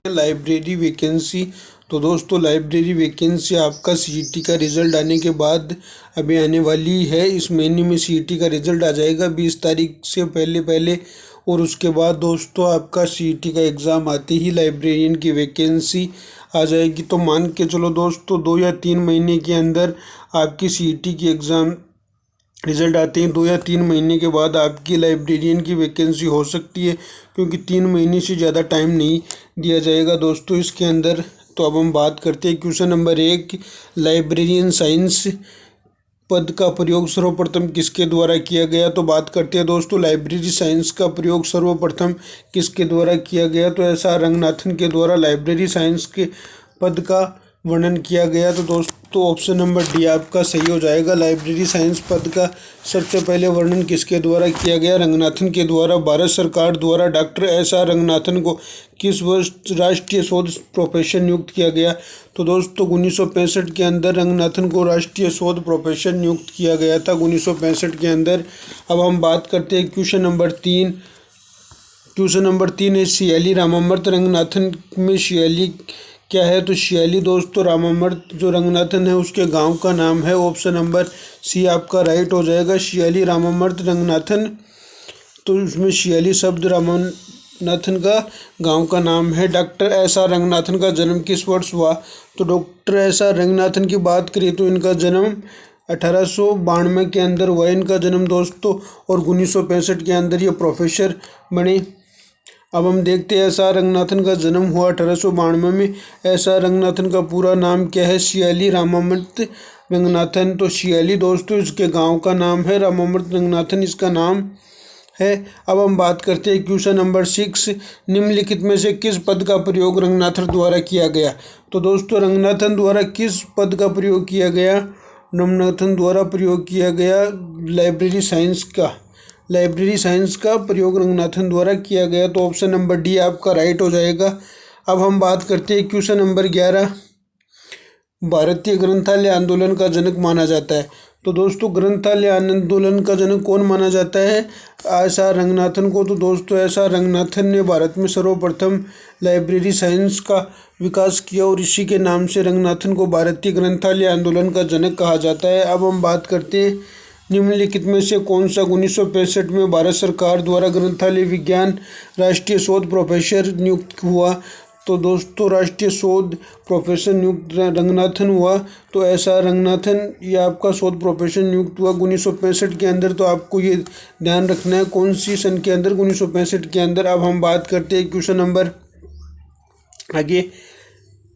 Library vacancy. तो दोस्तों library vacancy आपका सीईटी का रिज़ल्ट आने के बाद अभी आने वाली है। इस महीने में सीईटी का रिज़ल्ट आ जाएगा 20 तारीख से पहले पहले। और उसके बाद दोस्तों आपका सीईटी का एग्ज़ाम आते ही लाइब्रेरियन की वैकेंसी आ जाएगी। तो मान के चलो दोस्तों 2 या 3 महीने के अंदर आपकी सीईटी की एग्ज़ाम रिज़ल्ट आते हैं। 2 या 3 महीने के बाद आपकी लाइब्रेरियन की वैकेंसी हो सकती है, क्योंकि 3 महीने से ज़्यादा टाइम नहीं दिया जाएगा दोस्तों इसके अंदर। तो अब हम बात करते हैं क्वेश्चन नंबर 1, लाइब्रेरियन साइंस पद का प्रयोग सर्वप्रथम किसके द्वारा किया गया। तो बात करते हैं दोस्तों लाइब्रेरी साइंस का प्रयोग सर्वप्रथम किसके द्वारा किया गया। तो एस.आर. रंगनाथन के द्वारा लाइब्रेरी साइंस के पद का वर्णन किया गया। तो दोस्तों ऑप्शन नंबर डी आपका सही हो जाएगा। लाइब्रेरी साइंस पद का सबसे पहले वर्णन किसके द्वारा किया गया, रंगनाथन के द्वारा। भारत सरकार द्वारा डॉक्टर एस.आर. रंगनाथन को किस वर्ष राष्ट्रीय शोध प्रोफेसर नियुक्त किया गया। तो दोस्तों 1965 के अंदर रंगनाथन को राष्ट्रीय शोध प्रोफेसर नियुक्त किया गया था 1965 के अंदर। अब हम बात करते हैं क्वेश्चन नंबर 3। क्वेश्चन नंबर 3 है शियाली रामामृत रंगनाथन में शियाली क्या है। तो शियाली दोस्तों रामामृत जो रंगनाथन है उसके गांव का नाम है। ऑप्शन नंबर सी आपका राइट हो जाएगा, शियाली रामामृत रंगनाथन। तो उसमें शियाली शब्द रामनाथन का गांव का नाम है। Doctor SR. रंगनाथन का जन्म किस वर्ष हुआ। तो डॉक्टर एस.आर. रंगनाथन की बात करें तो इनका जन्म 1892 के अंदर हुआ इनका जन्म दोस्तों, और 1965 के अंदर ये प्रोफेसर बने। अब हम देखते हैं एस.आर. रंगनाथन का जन्म हुआ 1892 में। एस.आर. रंगनाथन का पूरा नाम क्या है, शियाली रामामृत रंगनाथन। तो शियाली दोस्तों इसके गांव का नाम है, रामामृत रंगनाथन इसका नाम है। अब हम बात करते हैं क्वेश्चन नंबर 6, निम्नलिखित में से किस पद का प्रयोग रंगनाथन द्वारा किया गया। तो दोस्तों रंगनाथन द्वारा किस पद का प्रयोग किया गया, रंगनाथन द्वारा प्रयोग किया गया लाइब्रेरी साइंस का प्रयोग रंगनाथन द्वारा किया गया। तो ऑप्शन नंबर डी आपका राइट हो जाएगा। अब हम बात करते हैं क्वेश्चन नंबर 11, भारतीय ग्रंथालय आंदोलन का जनक माना जाता है। तो दोस्तों ग्रंथालय आंदोलन का जनक कौन माना जाता है, एस.आर. रंगनाथन को। तो दोस्तों एस.आर. रंगनाथन ने भारत में सर्वप्रथम लाइब्रेरी साइंस का विकास किया, और इसी के नाम से रंगनाथन को भारतीय ग्रंथालय आंदोलन का जनक कहा जाता है। अब हम बात करते हैं निम्नलिखित में से कौन सा 1965 में भारत सरकार द्वारा ग्रंथालय विज्ञान राष्ट्रीय शोध प्रोफेसर नियुक्त हुआ। तो दोस्तों राष्ट्रीय शोध प्रोफेसर नियुक्त रंगनाथन हुआ। तो एस.आर. रंगनाथन ये आपका शोध प्रोफेसर नियुक्त हुआ 1965 के अंदर। तो आपको ये ध्यान रखना है कौन सी सन के अंदर, 1965 के अंदर। अब हम बात करते हैं क्वेश्चन नंबर आगे,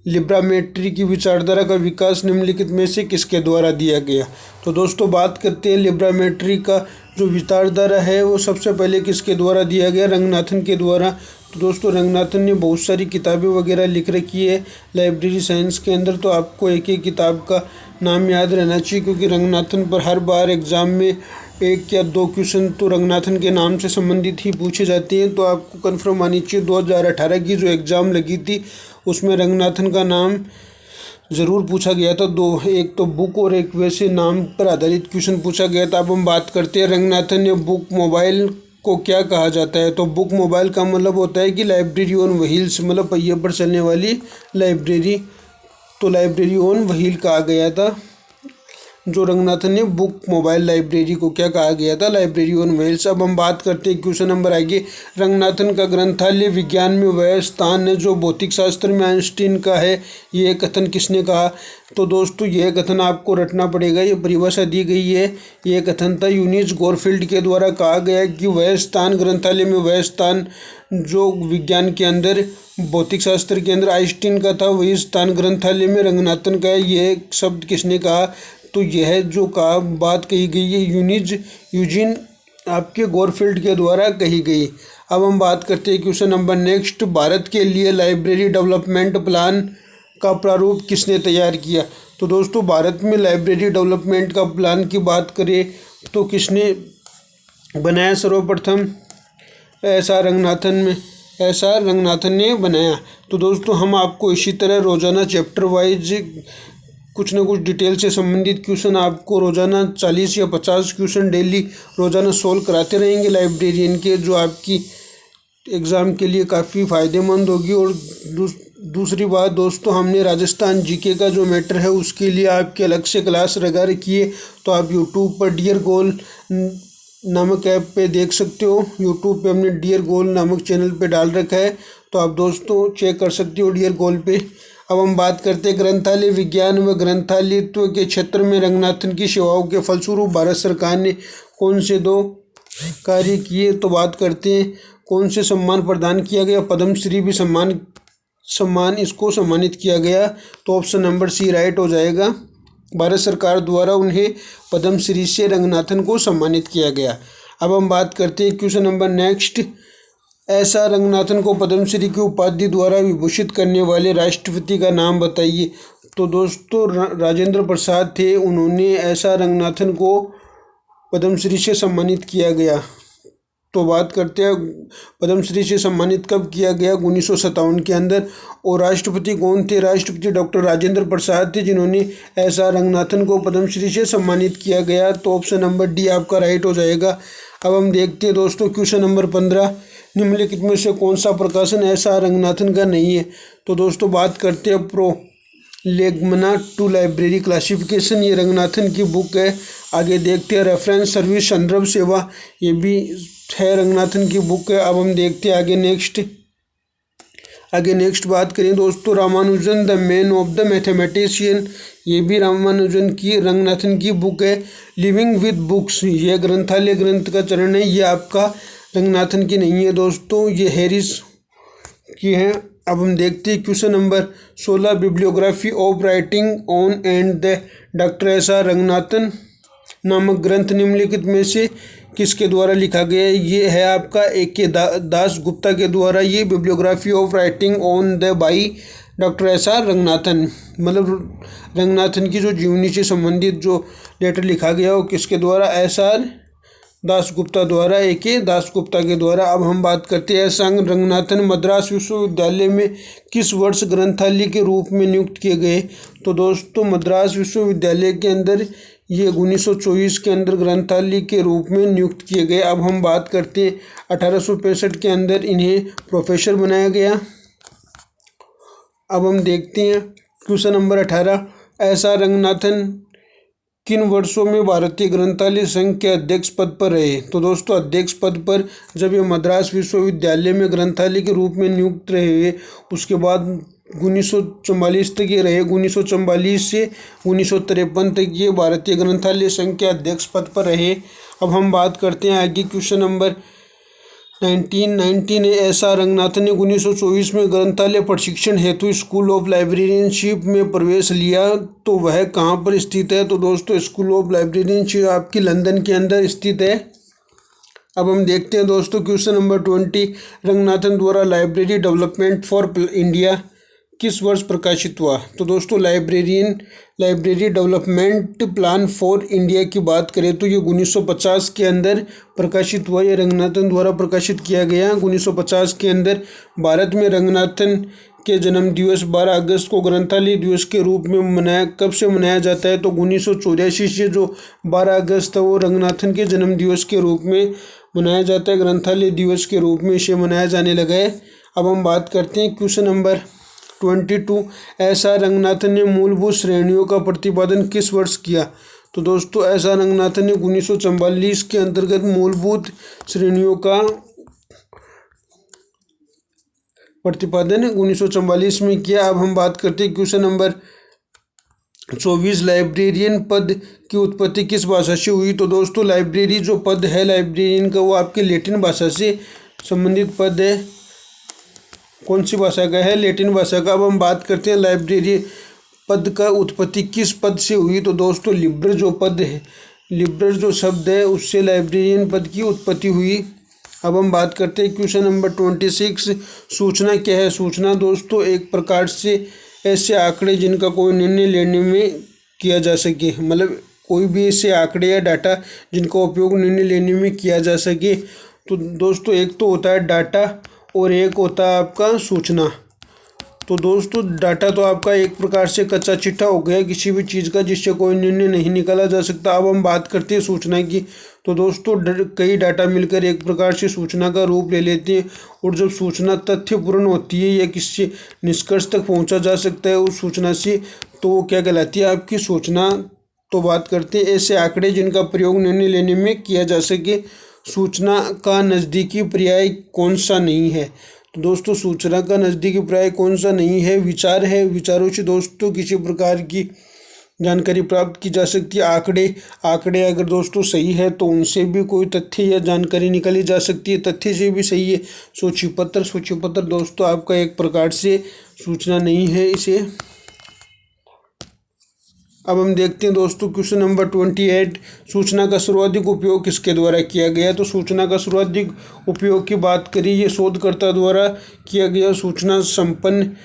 लिब्रामेट्री की विचारधारा का विकास निम्नलिखित में से किसके द्वारा दिया गया। तो दोस्तों बात करते हैं लिब्रामेट्री का जो विचारधारा है वो सबसे पहले किसके द्वारा दिया गया, रंगनाथन के द्वारा। तो दोस्तों रंगनाथन ने बहुत सारी किताबें वगैरह लिख रखी है लाइब्रेरी साइंस के अंदर। तो आपको एक एक किताब का नाम याद रहना चाहिए, क्योंकि रंगनाथन पर हर बार एग्ज़ाम में 1 या 2 क्वेश्चन तो रंगनाथन के नाम से संबंधित ही पूछे जाते हैं। तो आपको कन्फर्म आनी चाहिए 2018 की जो एग्ज़ाम लगी थी उसमें रंगनाथन का नाम ज़रूर पूछा गया था। एक तो बुक और एक वैसे नाम पर आधारित क्वेश्चन पूछा गया था। अब हम बात करते हैं रंगनाथन ने बुक मोबाइल को क्या कहा जाता है। तो बुक मोबाइल का मतलब होता है कि लाइब्रेरी ऑन व्हील्स, मतलब पहिए पर चलने वाली लाइब्रेरी। तो लाइब्रेरी ऑन व्हील कहा गया था जो रंगनाथन ने बुक मोबाइल लाइब्रेरी को क्या कहा गया था, लाइब्रेरी ऑन व्हील्स। अब हम बात करते हैं क्वेश्चन नंबर आगे, रंगनाथन का ग्रंथालय विज्ञान में वह स्थान है जो भौतिक शास्त्र में आइंस्टीन का है, ये कथन किसने कहा। तो दोस्तों यह कथन आपको रटना पड़ेगा, ये परिभाषा दी गई है। यह कथन था यूनिस गोरफील्ड के द्वारा कहा गया कि वह स्थान ग्रंथालय में वह स्थान जो विज्ञान के अंदर भौतिक शास्त्र के अंदर आइंस्टीन का था, वही स्थान ग्रंथालय में रंगनाथन का है। यह शब्द किसने कहा, तो यह जो बात कही गई है यूजिन आपके गोरफील्ड के द्वारा कही गई। अब हम बात करते हैं क्वेश्चन नंबर नेक्स्ट, भारत के लिए लाइब्रेरी डेवलपमेंट प्लान का प्रारूप किसने तैयार किया। तो दोस्तों भारत में लाइब्रेरी डेवलपमेंट का प्लान की बात करें तो किसने बनाया, सर्वप्रथम एस.आर. रंगनाथन ने बनाया। तो दोस्तों हम आपको इसी तरह रोज़ाना चैप्टर वाइज कुछ ना कुछ डिटेल से संबंधित क्वेश्चन आपको रोज़ाना 40 या 50 क्वेश्चन डेली रोज़ाना सोल्व कराते रहेंगे लाइब्रेरियन के, जो आपकी एग्ज़ाम के लिए काफ़ी फ़ायदेमंद होगी। और दूसरी बात दोस्तों, हमने राजस्थान जीके का जो मैटर है उसके लिए आपके अलग से क्लास लगा रखी है, तो आप यूट्यूब पर डियर गोल नामक ऐप पे देख सकते हो। यूट्यूब पे हमने डियर गोल नामक चैनल पे डाल रखा है, तो आप दोस्तों चेक कर सकते हो डियर गोल पे। अब हम बात करते हैं ग्रंथालय विज्ञान व ग्रंथालयत्व के क्षेत्र में रंगनाथन की सेवाओं के फलस्वरूप भारत सरकार ने कौन से 2 कार्य किए। तो बात करते हैं कौन से सम्मान प्रदान किया गया। पद्मश्री भी सम्मान इसको सम्मानित किया गया, तो ऑप्शन नंबर सी राइट हो जाएगा। भारत सरकार द्वारा उन्हें पद्मश्री से रंगनाथन को सम्मानित किया गया। अब हम बात करते हैं क्वेश्चन नंबर नेक्स्ट। ऐसा रंगनाथन को पद्मश्री की उपाधि द्वारा विभूषित करने वाले राष्ट्रपति का नाम बताइए। तो दोस्तों राजेंद्र प्रसाद थे, उन्होंने ऐसा रंगनाथन को पद्मश्री से सम्मानित किया गया। तो बात करते हैं पद्मश्री से सम्मानित कब किया गया, 1957 के अंदर। और राष्ट्रपति कौन थे, राष्ट्रपति डॉक्टर राजेंद्र प्रसाद थे, जिन्होंने ऐसा रंगनाथन को पद्मश्री से सम्मानित किया गया। तो ऑप्शन नंबर डी आपका राइट हो जाएगा। अब हम देखते हैं दोस्तों क्वेश्चन नंबर 15, निम्नलिखित में से कौन सा प्रकाशन ऐसा रंगनाथन का नहीं है। तो दोस्तों बात करते हैं प्रोलेगमना टू लाइब्रेरी क्लासिफिकेशन, ये रंगनाथन की बुक है। आगे देखते हैं रेफरेंस सर्विस संदर्भ सेवा, ये भी है रंगनाथन की बुक है। अब हम देखते हैं आगे नेक्स्ट बात करें दोस्तों, Ramanujan the man of the mathematician, ये भी रंगनाथन की बुक है। लिविंग विद बुक्स, ये ग्रंथालय ग्रंथ का चरण है, ये आपका रंगनाथन की नहीं है दोस्तों, ये हैरिस की है। अब हम देखते हैं question number 16, bibliography of writing on and the doctor SR. Ranganathan नामक ग्रंथ निम्नलिखित में से किसके द्वारा लिखा गया है। ये है आपका A.K. दास गुप्ता के द्वारा, ये bibliography of writing on the by doctor SR. Ranganathan, मतलब रंगनाथन की जो जीवनी से संबंधित जो लेटर लिखा गया वो किसके द्वारा, एस.आर. दास गुप्ता द्वारा, A.K. दास गुप्ता के द्वारा। अब हम बात करते हैं एस. रंगनाथन मद्रास विश्वविद्यालय में किस वर्ष ग्रंथालय के रूप में नियुक्त किए गए। तो दोस्तों मद्रास विश्वविद्यालय के अंदर ये 1924 के अंदर ग्रंथालय के रूप में नियुक्त किए गए। अब हम बात करते हैं 1865 के अंदर इन्हें प्रोफेसर बनाया गया। अब हम देखते हैं क्वेश्चन नंबर 18, ऐसा रंगनाथन किन वर्षों में भारतीय ग्रंथालय संघ के अध्यक्ष पद पर रहे। तो दोस्तों अध्यक्ष पद पर जब ये मद्रास विश्वविद्यालय में ग्रंथालय के रूप में नियुक्त रहे, उसके बाद 1944 तक ये रहे। 1944 से 1953 तक ये भारतीय ग्रंथालय संघ के अध्यक्ष पद पर रहे। अब हम बात करते हैं आगे क्वेश्चन नंबर 19 ऐसा रंगनाथन ने 1924 में ग्रंथालय प्रशिक्षण हेतु स्कूल ऑफ लाइब्रेरियनशिप में प्रवेश लिया, तो वह कहाँ पर स्थित है। तो दोस्तों स्कूल ऑफ लाइब्रेरियनशिप आपकी लंदन के अंदर स्थित है। अब हम देखते हैं दोस्तों क्वेश्चन नंबर 20, रंगनाथन द्वारा लाइब्रेरी डेवलपमेंट फॉर इंडिया किस वर्ष प्रकाशित हुआ। तो दोस्तों library development plan for India की बात करें तो ये 1950 के अंदर प्रकाशित हुआ। ये रंगनाथन द्वारा प्रकाशित किया गया 1950 के अंदर। भारत में रंगनाथन के जन्म दिवस 12 अगस्त को ग्रंथालय दिवस के रूप में कब से मनाया जाता है। तो 1984 से जो 12 अगस्त है वो रंगनाथन के जन्म दिवस के रूप में मनाया जाता है, ग्रंथालय दिवस के रूप में इसे मनाया जाने लगा है। अब हम बात करते हैं क्वेश्चन नंबर 22, ऐसा रंगनाथन ने मूलभूत श्रेणियों का प्रतिपादन किस वर्ष किया। तो दोस्तों ऐसा रंगनाथन ने 1944 के अंतर्गत मूलभूत श्रेणियों का प्रतिपादन 1944 में किया। अब हम बात करते हैं क्वेश्चन नंबर 24, लाइब्रेरियन पद की उत्पत्ति किस भाषा से हुई। तो दोस्तों लाइब्रेरी जो पद है लाइब्रेरियन का वो आपके लैटिन भाषा से संबंधित पद है। कौन सी भाषा का है, लैटिन भाषा का। अब हम बात करते हैं लाइब्रेरी पद का उत्पत्ति किस पद से हुई। तो दोस्तों लिबरल जो पद है, लिबरल जो शब्द है उससे लाइब्रेरियन पद की उत्पत्ति हुई। अब हम बात करते हैं क्वेश्चन नंबर 26, सूचना क्या है। सूचना दोस्तों एक प्रकार से ऐसे आंकड़े जिनका कोई निर्णय लेने में किया जा सके, मतलब कोई भी ऐसे आंकड़े या डाटा जिनका उपयोग निर्णय लेने में किया जा सके। तो दोस्तों एक तो होता है डाटा और एक होता है आपका सूचना। तो दोस्तों डाटा तो आपका एक प्रकार से कच्चा चिट्ठा हो गया किसी भी चीज़ का, जिससे कोई निर्णय नहीं निकाला जा सकता। अब हम बात करते हैं सूचना की। तो दोस्तों कई डाटा मिलकर एक प्रकार से सूचना का रूप ले लेते हैं, और जब सूचना तथ्यपूर्ण होती है या किसी निष्कर्ष तक पहुंचा जा सकता है उस सूचना से, तो वो क्या कहलाती है, आपकी सूचना। तो बात करते हैं ऐसे आंकड़े जिनका प्रयोग निर्णय लेने में किया जा सके। सूचना का नज़दीकी पर्याय कौन सा नहीं है? तो दोस्तों सूचना का नज़दीकी पर्याय कौन सा नहीं है? विचार है। विचारों से दोस्तों किसी प्रकार की जानकारी प्राप्त की जा सकती है। आंकड़े अगर दोस्तों सही है तो उनसे भी कोई तथ्य या जानकारी निकाली जा सकती है, तथ्य से भी सही है। सूचीपत्र दोस्तों आपका एक प्रकार से सूचना नहीं है इसे। अब हम देखते हैं दोस्तों क्वेश्चन नंबर 28, सूचना का सर्वाधिक उपयोग किसके द्वारा किया गया? तो सूचना का सर्वाधिक उपयोग की बात करिए, ये शोधकर्ता द्वारा किया गया। सूचना संपन्न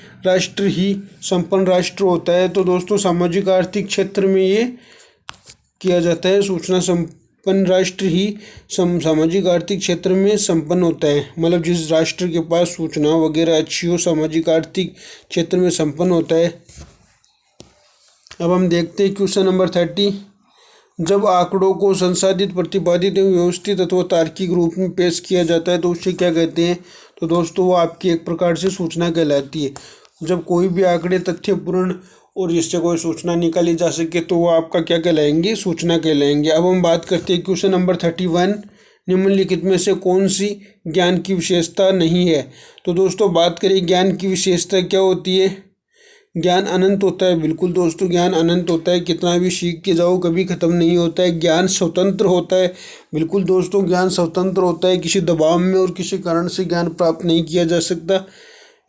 राष्ट्र होता है। तो दोस्तों सामाजिक आर्थिक क्षेत्र में ये किया जाता है। सूचना संपन्न राष्ट्र ही सामाजिक आर्थिक क्षेत्र में संपन्न होता है, मतलब जिस राष्ट्र के पास सूचना वगैरह अच्छी हो, सामाजिक आर्थिक क्षेत्र में संपन्न होता है। अब हम देखते हैं क्वेश्चन नंबर 30, जब आंकड़ों को संसाधित, प्रतिपादित एवं व्यवस्थित अथवा तार्किक रूप में पेश किया जाता है तो उसे क्या कहते हैं? तो दोस्तों वो आपकी एक प्रकार से सूचना कहलाती है। जब कोई भी आंकड़े तथ्यपूर्ण और जिससे कोई सूचना निकाली जा सके तो वो आपका क्या कहलाएंगे? सूचना कहलाएंगे। अब हम बात करते हैं क्वेश्चन नंबर 31, निम्नलिखित में से कौन सी ज्ञान की विशेषता नहीं है? तो दोस्तों बात करें ज्ञान की विशेषता क्या होती है? ज्ञान अनंत होता है। बिल्कुल दोस्तों ज्ञान अनंत होता है, कितना भी सीख के जाओ कभी ख़त्म नहीं होता है। ज्ञान स्वतंत्र होता है। बिल्कुल दोस्तों ज्ञान स्वतंत्र होता है, किसी दबाव में और किसी कारण से ज्ञान प्राप्त नहीं किया जा सकता।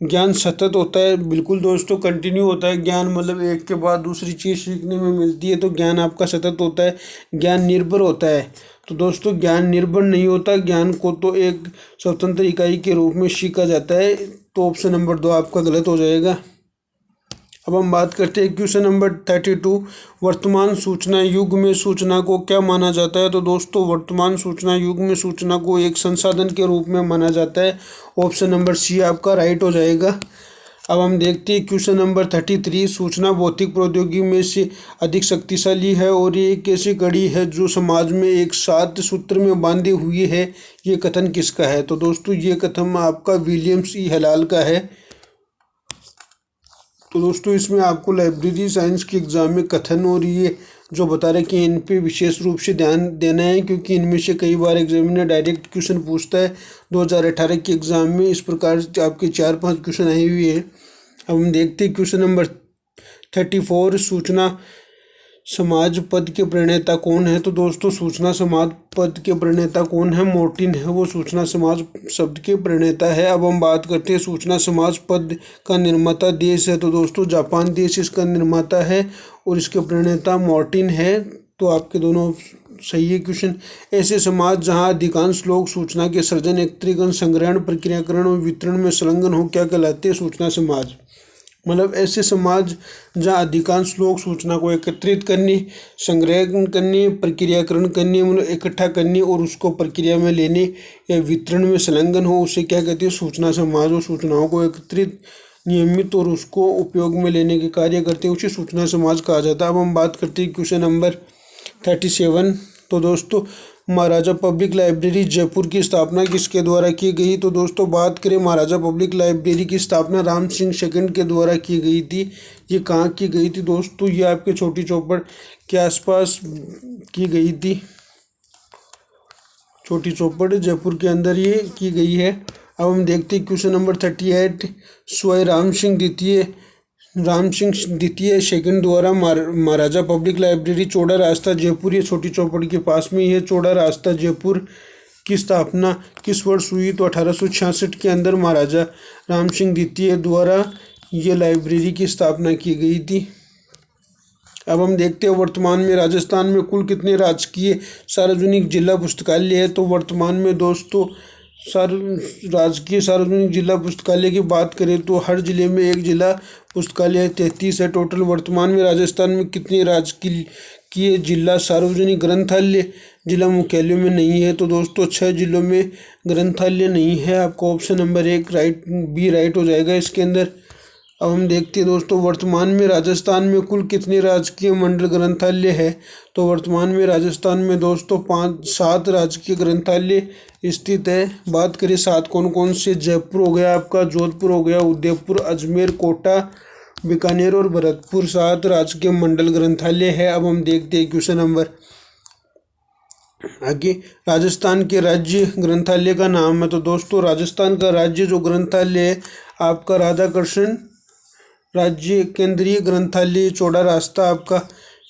ज्ञान सतत होता है। बिल्कुल दोस्तों कंटिन्यू होता है ज्ञान, मतलब एक के बाद दूसरी चीज़ सीखने में मिलती है, तो ज्ञान आपका सतत होता है। ज्ञान निर्भर होता है। तो दोस्तों ज्ञान निर्भर नहीं होता, ज्ञान को तो एक स्वतंत्र इकाई के रूप में सीखा जाता है। तो ऑप्शन नंबर 2 आपका गलत हो जाएगा। अब हम बात करते हैं क्वेश्चन नंबर 32, वर्तमान सूचना युग में सूचना को क्या माना जाता है? तो दोस्तों वर्तमान सूचना युग में सूचना को एक संसाधन के रूप में माना जाता है। ऑप्शन नंबर सी आपका राइट हो जाएगा। अब हम देखते हैं क्वेश्चन नंबर 33, सूचना भौतिक प्रौद्योगिकी में से अधिक शक्तिशाली है और ये एक ऐसी कड़ी है जो समाज में एक साथ सूत्र में बांधे हुए है। ये कथन किसका है? तो दोस्तों ये कथन आपका विलियम्स ई हलाल का है। तो दोस्तों इसमें आपको लाइब्रेरी साइंस के एग्ज़ाम में कथन और ये जो बता रहे कि इन पे विशेष रूप से ध्यान देना है, क्योंकि इनमें से कई बार एग्जामिनर डायरेक्ट क्वेश्चन पूछता है। 2018 के एग्ज़ाम में इस प्रकार से आपके 4-5 क्वेश्चन आए हुए हैं। अब हम देखते हैं क्वेश्चन नंबर 34, सूचना समाज पद के प्रणेता कौन है? तो दोस्तों सूचना समाज पद के प्रणेता कौन है? मॉर्टिन है, वो सूचना समाज शब्द के प्रणेता है। अब हम बात करते हैं सूचना समाज पद का निर्माता देश है। तो दोस्तों जापान देश इसका निर्माता है और इसके प्रणेता मॉर्टिन है। तो आपके दोनों सही है क्वेश्चन। ऐसे समाज जहां अधिकांश लोग सूचना के सृजन, एकत्रीकरण, संग्रहण, प्रक्रियाकरण और वितरण में संलग्न हो क्या कहलाते हैं? सूचना समाज। मतलब ऐसे समाज जहाँ अधिकांश लोग सूचना को एकत्रित करने, संग्रहण करने, प्रक्रियाकरण करने, मतलब इकट्ठा करने और उसको प्रक्रिया में लेने या वितरण में संलग्न हो, उसे क्या कहते हैं? सूचना समाज। और सूचनाओं को एकत्रित, नियमित और उसको उपयोग में लेने के कार्य करते हैं, उसे सूचना समाज कहा जाता है। अब हम बात करते हैं क्वेश्चन नंबर 37। तो दोस्तों महाराजा पब्लिक लाइब्रेरी जयपुर की स्थापना किसके द्वारा की गई? तो दोस्तों बात करें महाराजा पब्लिक लाइब्रेरी की स्थापना राम सिंह सेकंड के द्वारा की गई थी। ये कहाँ की गई थी दोस्तों? ये आपके छोटी चौपड़ के आसपास की गई थी। छोटी चौपड़ जयपुर के अंदर ये की गई है। अब हम देखते हैं क्वेश्चन नंबर 38, स्वयं राम सिंह द्वितीय सेकंड द्वारा महाराजा पब्लिक लाइब्रेरी चौड़ा रास्ता जयपुर, ये छोटी चौपड़ के पास में है चौड़ा रास्ता जयपुर, की स्थापना किस वर्ष हुई? तो 1866 के अंदर महाराजा राम सिंह द्वितीय द्वारा ये लाइब्रेरी की स्थापना की गई थी। अब हम देखते हैं वर्तमान में राजस्थान में कुल कितने राजकीय सार्वजनिक जिला पुस्तकालय है? तो वर्तमान में दोस्तों राजकीय सार्वजनिक जिला पुस्तकालय की बात करें तो हर जिले में एक जिला पुस्तकालय 33 है टोटल। वर्तमान में राजस्थान में कितने राजकीय जिला सार्वजनिक ग्रंथालय जिला मुख्यालयों में नहीं है? तो दोस्तों 6 जिलों में ग्रंथालय नहीं है। आपका ऑप्शन नंबर 1 राइट हो जाएगा इसके अंदर। अब हम देखते हैं दोस्तों वर्तमान में राजस्थान में कुल कितने राजकीय मंडल ग्रंथालय है। तो वर्तमान में राजस्थान में दोस्तों 7 राजकीय ग्रंथालय स्थित है। बात करें 7 कौन कौन से, जयपुर हो गया आपका, जोधपुर हो गया, उदयपुर, अजमेर, कोटा, बीकानेर और भरतपुर 7 राजकीय मंडल ग्रंथालय है। अब हम देखते हैं क्वेश्चन नंबर आगे, राजस्थान के राज्य ग्रंथालय का नाम है। तो दोस्तों राजस्थान का राज्य जो ग्रंथालय है आपका राधाकृष्ण राज्य केंद्रीय ग्रंथालय चौड़ा रास्ता आपका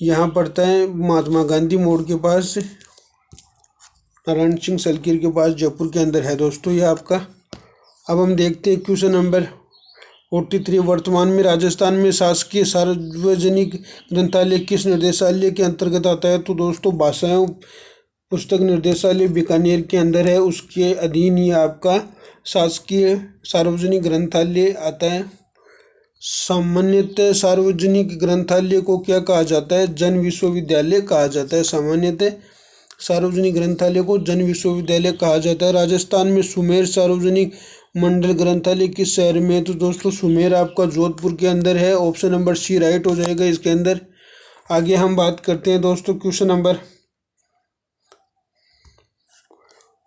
यहाँ पड़ता है महात्मा गांधी मोड़ के पास, नारायण सिंह सलकीर के पास, जयपुर के अंदर है दोस्तों ये आपका। अब हम देखते हैं क्वेश्चन नंबर 43, वर्तमान में राजस्थान में शासकीय सार्वजनिक ग्रंथालय किस निर्देशालय के अंतर्गत आता है। तो दोस्तों भाषाएं पुस्तक निर्देशालय बीकानेर के अंदर है, उसके अधीन ही आपका शासकीय सार्वजनिक ग्रंथालय आता है। सामान्यतः सार्वजनिक ग्रंथालय को क्या कहा जाता है, जन विश्वविद्यालय कहा जाता है। सामान्यतः सार्वजनिक ग्रंथालय को जन विश्वविद्यालय कहा जाता है। राजस्थान में सुमेर सार्वजनिक मंडल ग्रंथालय किस शहर में है। तो दोस्तों सुमेर आपका जोधपुर के अंदर है। ऑप्शन नंबर सी राइट हो जाएगा इसके अंदर। आगे हम बात करते हैं दोस्तों क्वेश्चन नंबर,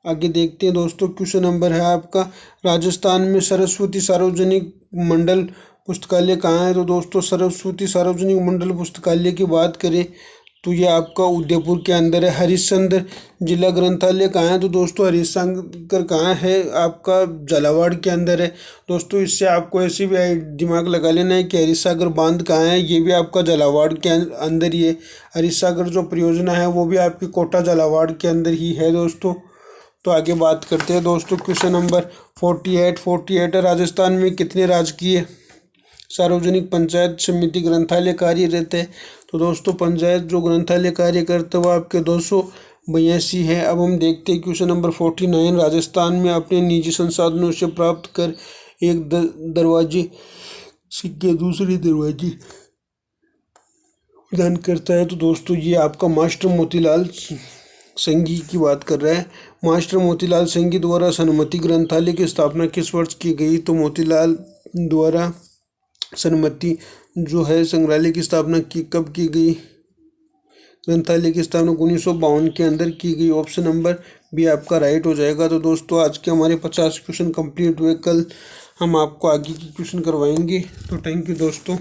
आगे देखते हैं दोस्तों क्वेश्चन नंबर है आपका, राजस्थान में सरस्वती सार्वजनिक मंडल पुस्तकालय कहाँ है। तो दोस्तों सरस्वती सार्वजनिक मंडल पुस्तकालय की बात करें तो ये आपका उदयपुर के अंदर है। हरिश्चंद्र जिला ग्रंथालय कहाँ है। तो दोस्तों हरिशंकर कहाँ है, आपका झालावाड़ के अंदर है। दोस्तों इससे आपको ऐसे भी दिमाग लगा लेना है कि हरिसागर बांध कहाँ है, ये भी आपका झालावाड़ के अंदर ही है। हरिसागर जो परियोजना है वो भी आपकी कोटा झालावाड़ के अंदर ही है दोस्तों। तो आगे बात करते हैं दोस्तों क्वेश्चन नंबर 48 राजस्थान में कितने राजकीय सार्वजनिक पंचायत समिति ग्रंथालय कार्यरत है। तो दोस्तों पंचायत जो ग्रंथालय कार्य करते हैं वो आपके 282 है। अब हम देखते हैं क्वेश्चन नंबर 49, राजस्थान में अपने निजी संसाधनों से प्राप्त कर एक दरवाजे सिक्के दूसरे दरवाजे प्रदान करता है। तो दोस्तों ये आपका मास्टर मोतीलाल संघी की बात कर रहा है। मास्टर मोतीलाल संघी द्वारा सन्मति ग्रंथालय की स्थापना किस वर्ष की गई। तो मोतीलाल द्वारा सन्मति जो है संग्रहालय की स्थापना कब की गई, ग्रंथालय की स्थापना 1952 के अंदर की गई। ऑप्शन नंबर बी आपका राइट हो जाएगा। तो दोस्तों आज के हमारे 50 क्वेश्चन कंप्लीट हुए। कल हम आपको आगे की क्वेश्चन करवाएंगे। तो थैंक यू दोस्तों।